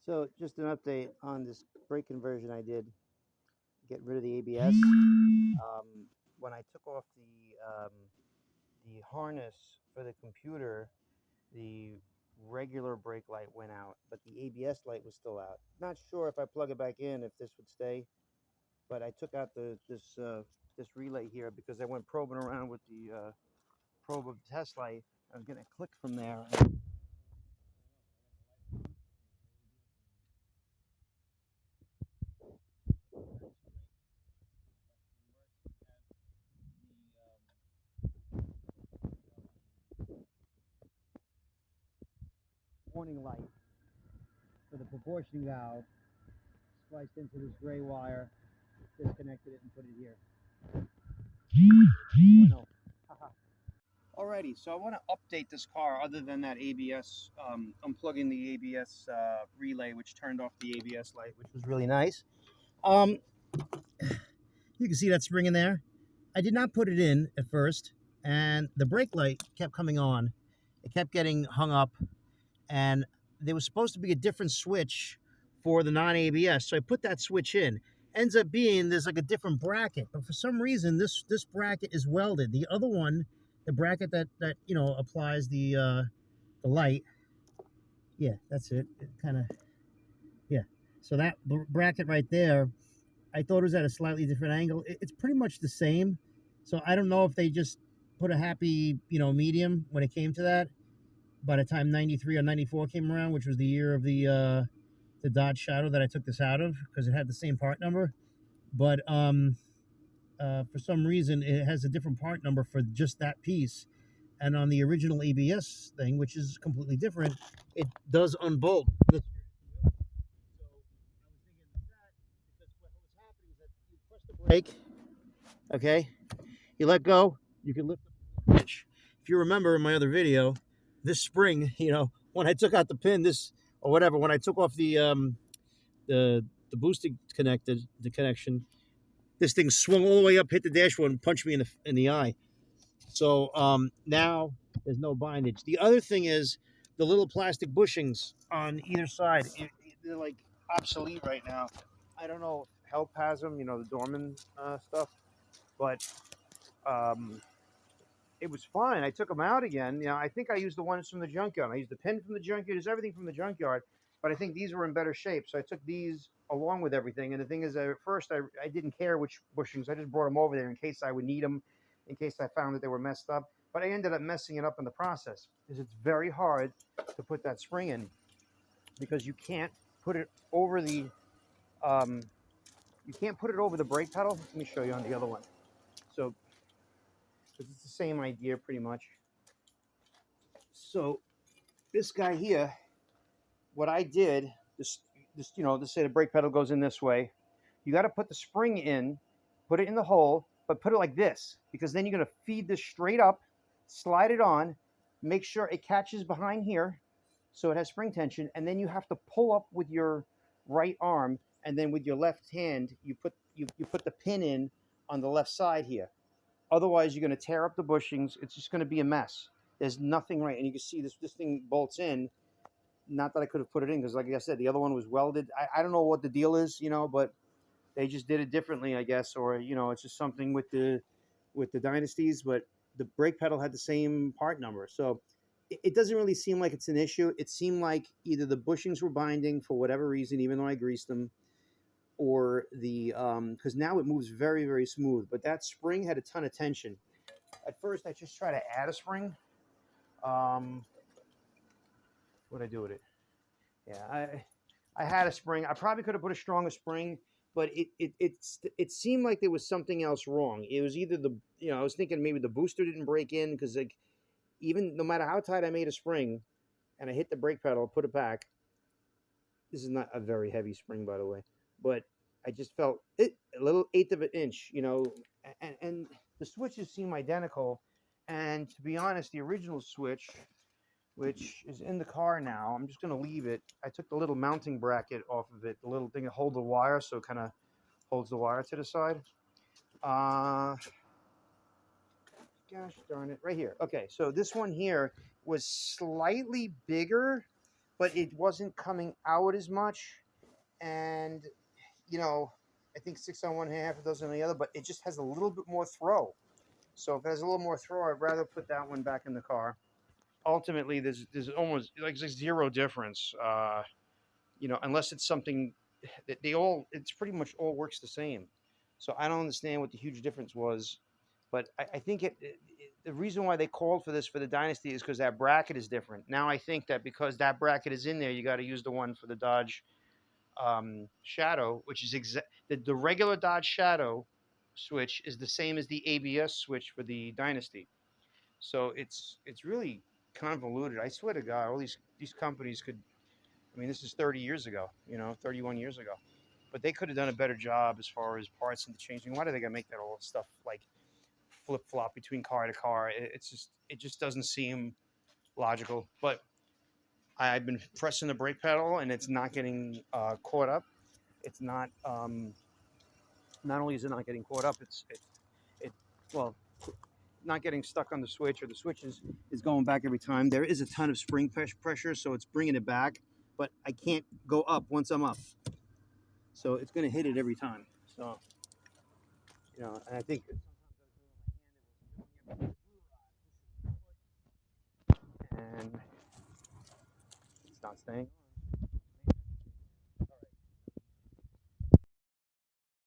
So just an update on this brake conversion I did, get rid of the ABS. When I took off the harness for the computer, the regular brake light went out, but the ABS light was still out. Not sure if I plug it back in if this would stay, but I took out this relay here because I went probing around with the probe of the test light. I was getting a click from there. Warning light for the proportion valve spliced into this gray wire, disconnected it and put it here. Bueno. Alrighty, so I want to update this car other than that ABS, unplugging the ABS relay, which turned off the ABS light, which was really nice. You can see that spring in there. I did not put it in at first, and the brake light kept coming on. It kept getting hung up, and there was supposed to be a different switch for the non-ABS, so I put that switch in. Ends up being there's like a different bracket, but for some reason this bracket is welded. The other one, the bracket that applies the light, yeah, that's it. It kind of, yeah. So that bracket right there, I thought it was at a slightly different angle. It's pretty much the same. So I don't know if they just put a happy medium when it came to that. By the time 93 or 94 came around, which was the year of the Dodge Shadow that I took this out of, because it had the same part number. But for some reason, it has a different part number for just that piece. And on the original ABS thing, which is completely different, it does unbolt. So I was thinking that because what was happening is that you press the brake, okay, you let go, you can lift up the winch. If you remember in my other video, this spring, when I took out the pin, or whatever, when I took off the boosting the connection, this thing swung all the way up, hit the dashboard, and punched me in the eye. So now there's no bindage. The other thing is the little plastic bushings on either side. They're like obsolete right now. I don't know if Help has them, the Dorman stuff, but it was fine. I took them out again. I think I used the ones from the junkyard. I used the pin from the junkyard. There's everything from the junkyard, but I think these were in better shape. So I took these along with everything. And the thing is, at first, I didn't care which bushings. I just brought them over there in case I would need them, in case I found that they were messed up. But I ended up messing it up in the process because it's very hard to put that spring in because you can't put it over the brake pedal. Let me show you on the other one. So it's the same idea pretty much. So this guy here, what I did, let's say the brake pedal goes in this way. You got to put the spring in, put it in the hole, but put it like this, because then you're going to feed this straight up, slide it on, make sure it catches behind here, so it has spring tension, and then you have to pull up with your right arm, and then with your left hand, you put the pin in on the left side here. Otherwise, you're going to tear up the bushings. It's just going to be a mess. There's nothing right, and you can see this thing bolts in. Not that I could have put it in because, like I said, the other one was welded. I don't know what the deal is, but they just did it differently, I guess, or it's just something with the Dynasties. But the brake pedal had the same part number, so it doesn't really seem like it's an issue. It seemed like either the bushings were binding for whatever reason, even though I greased them, or the because now it moves very, very smooth. But that spring had a ton of tension. At first, I just tried to add a spring. What did I do with it? Yeah, I had a spring. I probably could have put a stronger spring, but it seemed like there was something else wrong. It was either I was thinking maybe the booster didn't break in because like even no matter how tight I made a spring, and I hit the brake pedal, put it back. This is not a very heavy spring, by the way, but I just felt it a little eighth of an inch, and the switches seem identical. And to be honest, the original switch, which is in the car now, I'm just going to leave it. I took the little mounting bracket off of it, the little thing that holds the wire, so it kind of holds the wire to the side. Gosh darn it, right here. Okay, so this one here was slightly bigger but it wasn't coming out as much. And you know, I think 6 on one, half a dozen on the other, but it just has a little bit more throw. So if it has a little more throw, I'd rather put that one back in the car. Ultimately, there's almost like there's zero difference. Unless it's something that it's pretty much all works the same. So I don't understand what the huge difference was, but I think the reason why they called for this for the Dynasty is because that bracket is different. Now I think that because that bracket is in there, you got to use the one for the Dodge Shadow, which is the regular Dodge Shadow switch is the same as the ABS switch for the Dynasty. So it's really convoluted. I swear to God, all these companies could. I mean, this is 30 years ago, 31 years ago, but they could have done a better job as far as parts and the changing. Why do they got to make that all stuff like flip flop between car to car? It just doesn't seem logical. But I've been pressing the brake pedal and it's not getting caught up. It's not. Not only is it not getting caught up, it well not getting stuck on the switch, or the switch is going back every time. There is a ton of spring pressure, so it's bringing it back, but I can't go up once I'm up. So it's going to hit it every time. So, and I think and it's not staying.